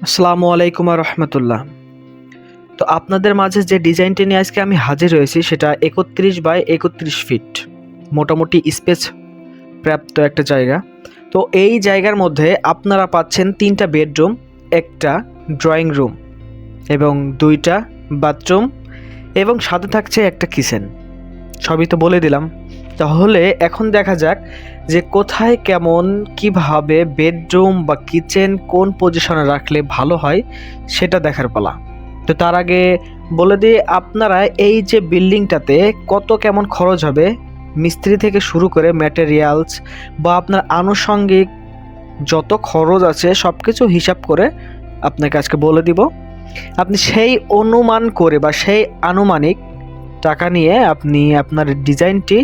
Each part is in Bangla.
আসসালামু আলাইকুম রহমতুল্লাহ। তো আপনাদের মাঝে যে ডিজাইনটি নিয়ে আজকে আমি হাজির হয়েছি সেটা 31 বাই 31 ফিট, মোটামুটি স্পেস প্রাপ্ত একটা জায়গা। তো এই জায়গার মধ্যে আপনারা পাচ্ছেন 3টা বেডরুম, একটা ড্রয়িং রুম এবং 2টা বাথরুম এবং সাথে থাকছে একটা কিচেন। সবই তো বলে দিলাম। তাহলে এখন দেখা যাক যে কোথায় কেমন কিভাবে বেডরুম বা কিচেন কোন পজিশনে রাখলে ভালো হয় সেটা দেখার পালা। তো তার আগে বলে দিই, আপনারা এই যে বিল্ডিংটাতে কত কেমন খরচ হবে, মিস্ত্রি থেকে শুরু করে ম্যাটেরিয়ালস বা আপনার আনুষঙ্গিক যত খরচ আছে সব কিছু হিসাব করে আপনাকে আজকে বলে দিব। আপনি সেই অনুমান করে বা সেই আনুমানিক টাকা নিয়ে আপনি আপনার ডিজাইনটি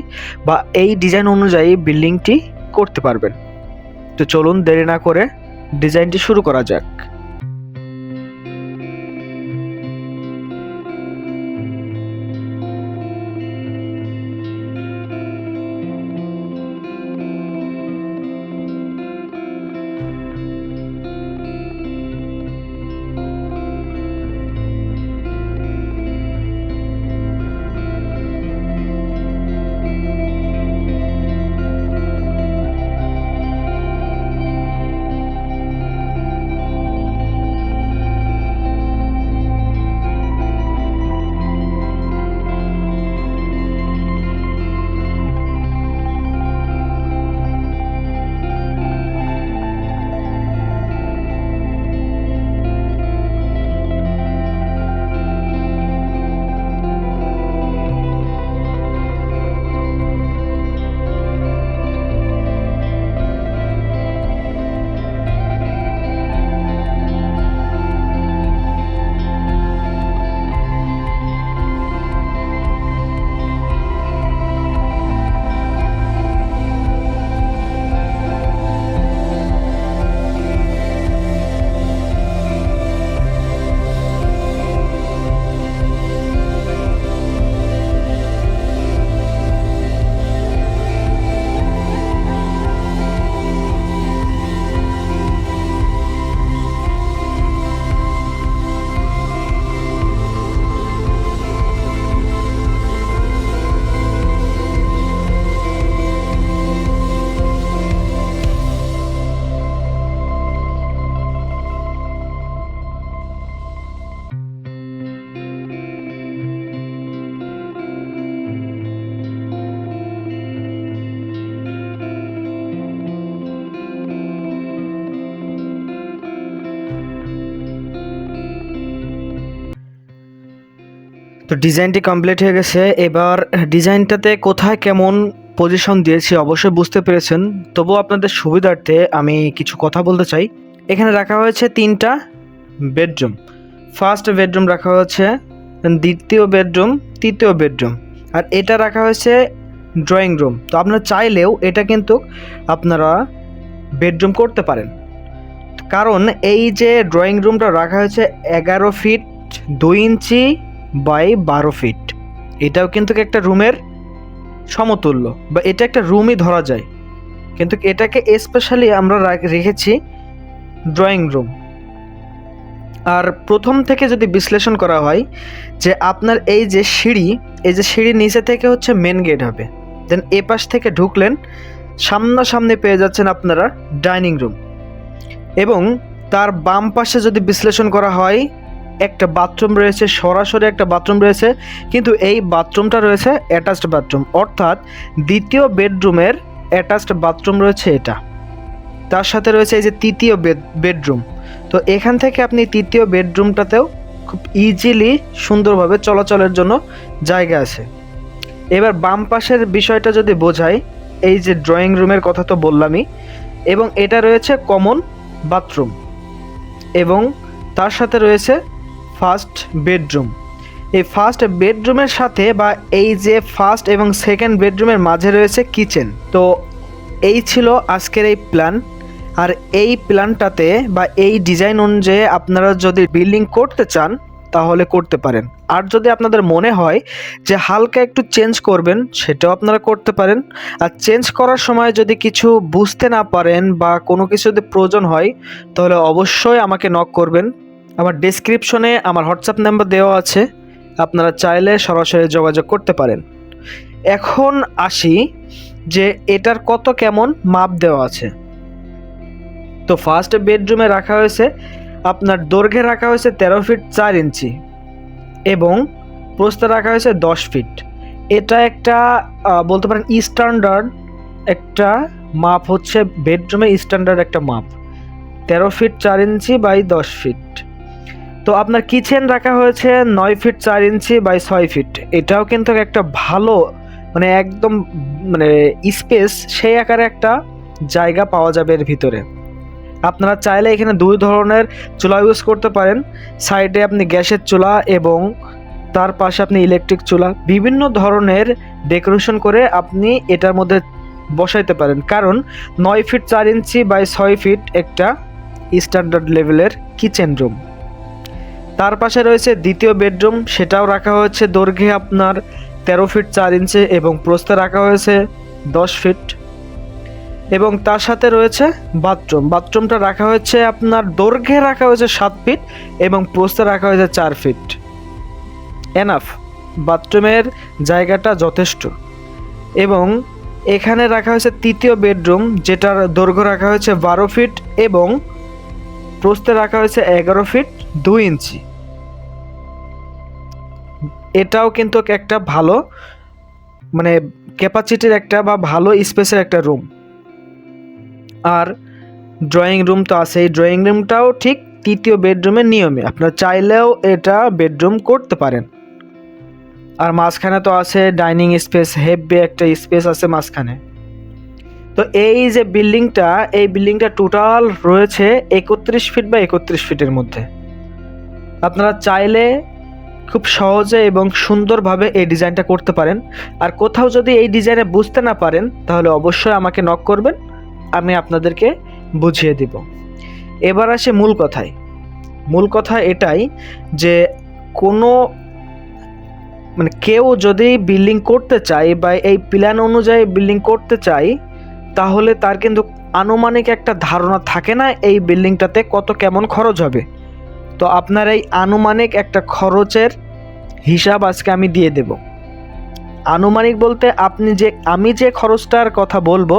বা এই ডিজাইন অনুযায়ী বিল্ডিংটি করতে পারবেন। তো চলুন দেরি না করে ডিজাইনটি শুরু করা যাক। তো ডিজাইনটি কমপ্লিট হয়ে গেছে। এবার ডিজাইনটাতে কোথায় কেমন পজিশন দিয়েছি অবশ্যই বুঝতে পেরেছেন। তবুও আপনাদের সুবিধার্থে আমি কিছু কথা বলতে চাই। এখানে রাখা হয়েছে 3টা বেডরুম। ফার্স্ট বেডরুম রাখা হয়েছে, দ্বিতীয় বেডরুম, তৃতীয় বেডরুম, আর এটা রাখা হয়েছে ড্রয়িং রুম। তো আপনারা চাইলেও এটা কিন্তু আপনারা বেডরুম করতে পারেন, কারণ এই যে ড্রয়িং রুমটা রাখা হয়েছে 11 ফিট 2 ইঞ্চি বাই 12 ফিট। এটাও কিন্তু একটা রুমের সমতুল্য, বা এটা একটা রুমই ধরা যায়, কিন্তু এটাকে স্পেশালি আমরা রেখেছি ড্রয়িং রুম। আর প্রথম থেকে যদি বিশ্লেষণ করা হয় যে আপনার এই যে সিঁড়ির নিচে থেকে হচ্ছে মেন গেট হবে, দেন এ পাশ থেকে ঢুকলেন সামনাসামনি পেয়ে যাচ্ছেন আপনারা ডাইনিং রুম, এবং তার বাম পাশে যদি বিশ্লেষণ করা হয় একটা বাথরুম রয়েছে, সরাসরি একটা বাথরুম রয়েছে, কিন্তু এই বাথরুমটা রয়েছে অ্যাটাচড বাথরুম, অর্থাৎ দ্বিতীয় বেডরুমের অ্যাটাচড বাথরুম রয়েছে এটা। তার সাথে রয়েছে এই যে তৃতীয় বেডরুম। তো এখান থেকে আপনি তৃতীয় বেডরুমটাতেও খুব ইজিলি সুন্দরভাবে চলাচলের জন্য জায়গা আছে। এবার বাম পাশের বিষয়টা যদি বোঝাই, এই যে ড্রয়িং রুমের কথা তো বললামই, এবং এটা রয়েছে কমন বাথরুম, এবং তার সাথে রয়েছে ফার্স্ট বেডরুম। এই ফার্স্ট বেডরুমের সাথে বা এই যে ফার্স্ট এবং সেকেন্ড বেডরুমের মাঝে রয়েছে কিচেন। তো এই ছিল আজকের এই প্ল্যান। আর এই প্ল্যানটাতে বা এই ডিজাইন অনুযায়ী আপনারা যদি বিল্ডিং করতে চান তাহলে করতে পারেন। আর যদি আপনাদের মনে হয় যে হালকা একটু চেঞ্জ করবেন, সেটাও আপনারা করতে পারেন। আর চেঞ্জ করার সময় যদি কিছু বুঝতে না পারেন বা কোনো কিছু যদি প্রয়োজন হয়, তাহলে অবশ্যই আমাকে নক করবেন। আমার ডেসক্রিপশনে আমার হোয়াটসঅ্যাপ নাম্বার দেওয়া আছে, আপনারা চাইলে সরাসরি যোগাযোগ করতে পারেন। এখন আসি যে এটার কত কেমন মাপ দেওয়া আছে। তো ফার্স্ট বেডরুমে রাখা হয়েছে আপনার দৈর্ঘ্যে রাখা হয়েছে 13 ফিট 4 ইঞ্চি এবং প্রস্থে রাখা হয়েছে 10 ফিট। এটা একটা বলতে পারেন স্ট্যান্ডার্ড একটা মাপ, হচ্ছে বেডরুমে স্ট্যান্ডার্ড একটা মাপ, 13 ফিট 4 ইঞ্চি বাই 10 ফিট। তো আপনার কিচেন রাখা হয়েছে 9 ফিট 4 ইঞ্চি বাই 6 ফিট। এটাও কিন্তু একটা ভালো মানে একদম মানে স্পেস, সেই আকারে একটা জায়গা পাওয়া যাবে এর ভিতরে। আপনারা চাইলে এখানে দুই ধরনের চুলা ইউজ করতে পারেন। সাইডে আপনি গ্যাসের চুলা এবং তার পাশে আপনি ইলেকট্রিক চুলা, বিভিন্ন ধরনের ডেকোরেশন করে আপনি এটার মধ্যে বসাইতে পারেন। কারণ 9 ফিট 4 ইঞ্চি বাই 6 ফিট একটা স্ট্যান্ডার্ড লেভেলের কিচেন রুম। তার পাশে রয়েছে দ্বিতীয় বেডরুম, সেটাও রাখা হয়েছে দৈর্ঘ্যে আপনার 13 ফিট 4 ইঞ্চি এবং প্রস্থে রাখা হয়েছে 10 ফিট। এবং তার সাথে রয়েছে বাথরুমটা রাখা হয়েছে আপনার দৈর্ঘ্যে রাখা হয়েছে 7 ফিট এবং প্রস্থে রাখা হয়েছে 4 ফিট। এনাফ, বাথরুমের জায়গাটা যথেষ্ট। এবং এখানে রাখা হয়েছে তৃতীয় বেডরুম, যেটার দৈর্ঘ্য রাখা হয়েছে 12 ফিট এবং প্রস্থে রাখা হয়েছে 11 ফিট 2 ইঞ্চি। এটাও কিন্তু একটা ভালো মানে ক্যাপাসিটির একটা বা ভালো স্পেসের একটা রুম। আর ড্রয়িং রুম তো আছেই, ড্রয়িং রুমটাও ঠিক তৃতীয় বেডরুমের নিয়মে, আপনারা চাইলেও এটা বেডরুম করতে পারেন। আর মাঝখানে তো আছে ডাইনিং স্পেস, হেভি একটা স্পেস আছে মাঝখানে। তো এই যে বিল্ডিংটা, এই বিল্ডিংটা টোটাল রয়েছে 31 ফিট বা 31 ফিটের মধ্যে। আপনারা চাইলে খুব সহজে এবং সুন্দরভাবে এই ডিজাইনটা করতে পারেন। আর কোথাও যদি এই ডিজাইনে বুঝতে না পারেন, তাহলে অবশ্যই আমাকে নক করবেন, আমি আপনাদেরকে বুঝিয়ে দিব। এবার আসে মূল কথায়। মূল কথা এটাই যে কোনো মানে কেউ যদি বিল্ডিং করতে চায় বা এই প্ল্যান অনুযায়ী বিল্ডিং করতে চায়, তাহলে তার কিন্তু আনুমানিক একটা ধারণা থাকে না এই বিল্ডিংটাতে কত কেমন খরচ হবে। তো আপনার এই আনুমানিক একটা খরচের হিসাব আজকে আমি দিয়ে দেব। আনুমানিক বলতে আমি যে খরচটার কথা বলবো,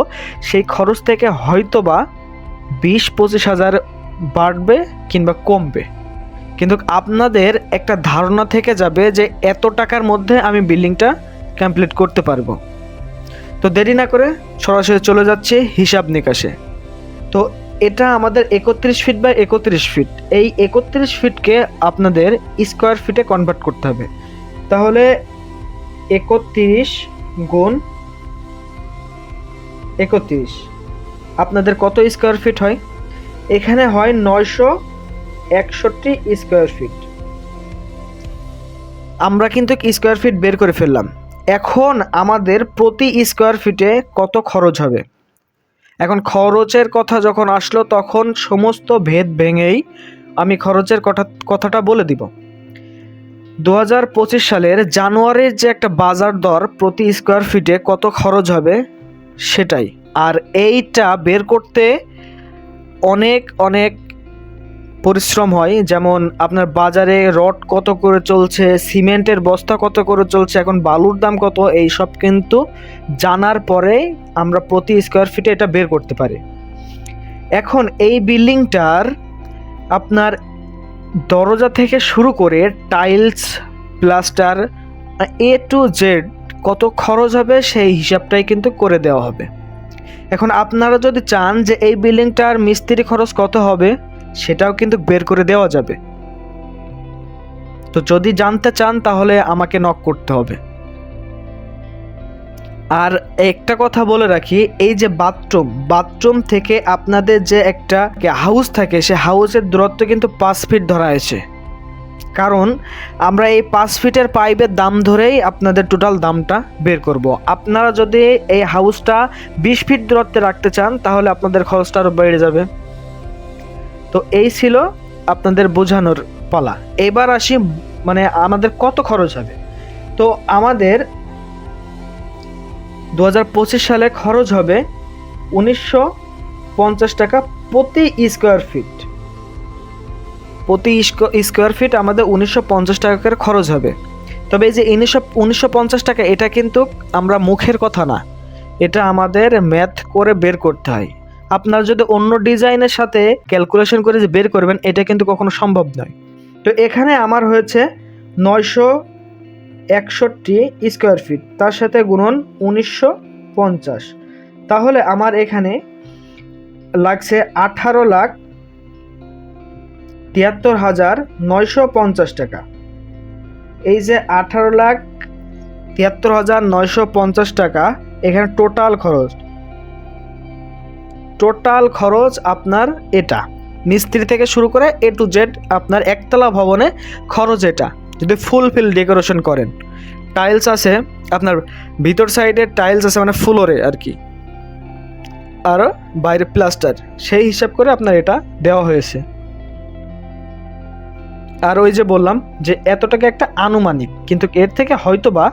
সেই খরচ থেকে হয়তোবা 20-25 হাজার বাড়বে কিংবা কমবে, কিন্তু আপনাদের একটা ধারণা থেকে যাবে যে এত টাকার মধ্যে আমি বিল্ডিংটা কমপ্লিট করতে পারবো। তো দেরি না করে সরাসরি চলে যাচ্ছে হিসাব নিকাশে। তো এটা আমাদের 31 ফিট বাই 31 ফিট। এই 31 ফিটকে আপনাদের স্কোয়ার ফিটে কনভার্ট করতে হবে। তাহলে 31 গুণ 31 আপনাদের কত স্কোয়ার ফিট হয়? এখানে হয় 961 স্কোয়ার ফিট। আমরা কিন্তু স্কোয়ার ফিট বের করে ফেললাম। এখন আমাদের প্রতি স্কোয়ার ফিটে কত খরচ হবে। এখন খরচের কথা যখন আসলো, তখন সমস্ত ভেদ ভেঙেই আমি খরচের কথাটা বলে দিব। 2025 সালের জানুয়ারির যে একটা বাজার দর প্রতি স্কোয়ার ফিটে কত খরচ হবে সেটাই। আর এইটা বের করতে অনেক অনেক পরিশ্রম হয়। যেমন আপনার বাজারে রড কত করে চলছে, সিমেন্টের বস্তা কত করে চলছে, এখন বালুর দাম কত, এই সব কিন্তু জানার পরে আমরা প্রতি স্কোয়ার ফিটে এটা বের করতে পারি। এখন এই বিল্ডিংটার আপনার দরজা থেকে শুরু করে tiles, plaster, A to Z কত খরচ হবে সেই হিসাবটাই কিন্তু করে দেওয়া হবে। এখন আপনারা যদি চান যে এই বিল্ডিংটার মিস্ত্রি খরচ কত হবে, সেটাও কিন্তু বের করে দেওয়া যাবে। তো যদি জানতে চান তাহলে আমাকে নক করতে হবে। আর একটা কথা বলে রাখি, এই যে বাথরুম থেকে আপনাদের যে একটা হাউস থাকে, সে হাউসের দূরত্ব কিন্তু 5 ফিট ধরা হয়েছে। কারণ আমরা এই 5 ফিটের পাইপের দাম ধরেই আপনাদের টোটাল দামটা বের করব। আপনারা যদি এই হাউসটা 20 ফিট দূরত্বে রাখতে চান, তাহলে আপনাদের খরচটা আরও বেড়ে যাবে। তো এই ছিল আপনাদের বোঝানোর পালা। এবার আসি মানে আমাদের কত খরচ হবে। তো আমাদের 2025 সালে খরচ হবে 1950 টাকা প্রতি স্কোয়ার ফিট। প্রতি স্কোয়ার ফিট আমাদের 1950 টাকা করে খরচ হবে। তবে এই যে 1950 টাকা, এটা কিন্তু আমরা মুখের কথা না, এটা আমাদের ম্যাথ করে বের করতে হয়। আপনার যদি অন্য ডিজাইনের সাথে ক্যালকুলেশন করে যে বের করবেন, এটা কিন্তু কখনো সম্ভব নয়। তো এখানে আমার হয়েছে 961 স্কোয়ার ফিট, তার সাথে গুণন 1950, তাহলে আমার এখানে লাগছে 18,73,950 টাকা। এই যে 18,73,950 টাকা এখানে টোটাল খরচ আপনার এটা, মিস্ত্রি থেকে শুরু করে A to Z আপনার একতলা ভবনে খরচ এটা। যদি ফুলফিল ডেকোরেশন করেন, টাইলস আছে আপনার ভিতর সাইডে, টাইলস আছে মানে ফ্লোরে আর কি, আর বাইরে প্লাস্টার, সেই হিসাব করে আপনার এটা দেওয়া হয়েছে। আর ওই যে বললাম যে এত টাকা একটা আনুমানিক, কিন্তু এর থেকে হয়তো বা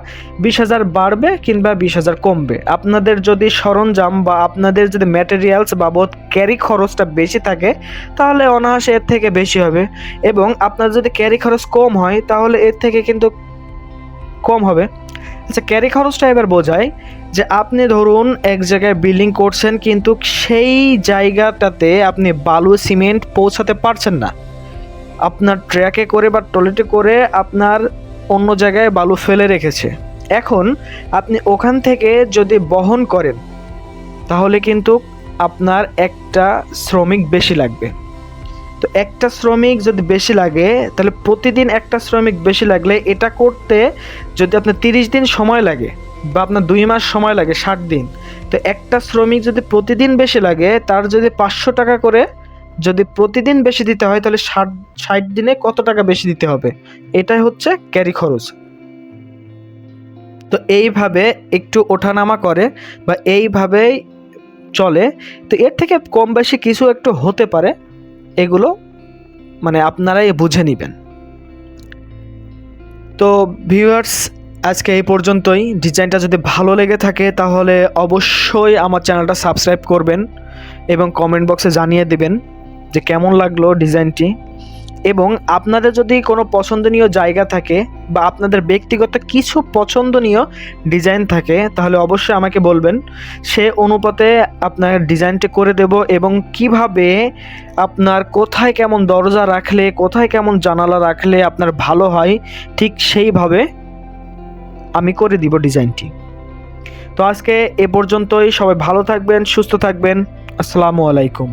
20,000 বাড়বে কিংবা 20,000 কমবে। আপনাদের যদি সরঞ্জাম বা আপনাদের যদি ম্যাটেরিয়ালস বাবদ ক্যারি খরচটা বেশি থাকে, তাহলে অনায়াসে এর থেকে বেশি হবে, এবং আপনার যদি ক্যারি খরচ কম হয় তাহলে এর থেকে কিন্তু কম হবে। আচ্ছা, ক্যারি খরচটা এবার বোঝায় যে আপনি ধরুন এক জায়গায় বিল্ডিং করছেন, কিন্তু সেই জায়গাটাতে আপনি বালু সিমেন্ট পৌঁছাতে পারছেন না, আপনার ট্রাকে করে বা ট্রলিতে করে আপনার অন্য জায়গায় বালু ফেলে রেখেছে। এখন আপনি ওখান থেকে যদি বহন করেন, তাহলে কিন্তু আপনার একটা শ্রমিক বেশি লাগবে। তো একটা শ্রমিক যদি বেশি লাগে, তাহলে প্রতিদিন একটা শ্রমিক বেশি লাগলে এটা করতে যদি আপনার 30 দিন সময় লাগে বা আপনার 2 মাস সময় লাগে, 60 দিন, তো একটা শ্রমিক যদি প্রতিদিন বেশি লাগে, তার যদি 500 টাকা করে যদি প্রতিদিন বেশি দিতে হয়, তাহলে 60 দিনে কত টাকা বেশি দিতে হবে, এটাই হচ্ছে ক্যারি খরচ। তো এইভাবে একটু ওঠানামা করে বা এইভাবেই চলে। তো এর থেকে কম বেশি কিছু একটু হতে পারে, এগুলো মানে আপনারাই বুঝে নেবেন। তো ভিউয়ার্স, আজকে এই পর্যন্তই। ডিজাইনটা যদি ভালো লেগে থাকে তাহলে অবশ্যই আমার চ্যানেলটা সাবস্ক্রাইব করবেন এবং কমেন্ট বক্সে জানিয়ে দেবেন যে কেমন লাগলো ডিজাইনটি। এবং আপনাদের যদি কোনো পছন্দনীয় জায়গা থাকে বা আপনাদের ব্যক্তিগত কিছু পছন্দনীয় ডিজাইন থাকে, তাহলে অবশ্যই আমাকে বলবেন, সে অনুপাতে আপনার ডিজাইনটি করে দেব। এবং কিভাবে আপনার কোথায় কেমন দরজা রাখলে, কোথায় কেমন জানালা রাখলে আপনার ভালো হয়, ঠিক সেইভাবে আমি করে দিব ডিজাইনটি। তো আজকে এ পর্যন্তই। সবাই ভালো থাকবেন, সুস্থ থাকবেন। আসসালামু আলাইকুম।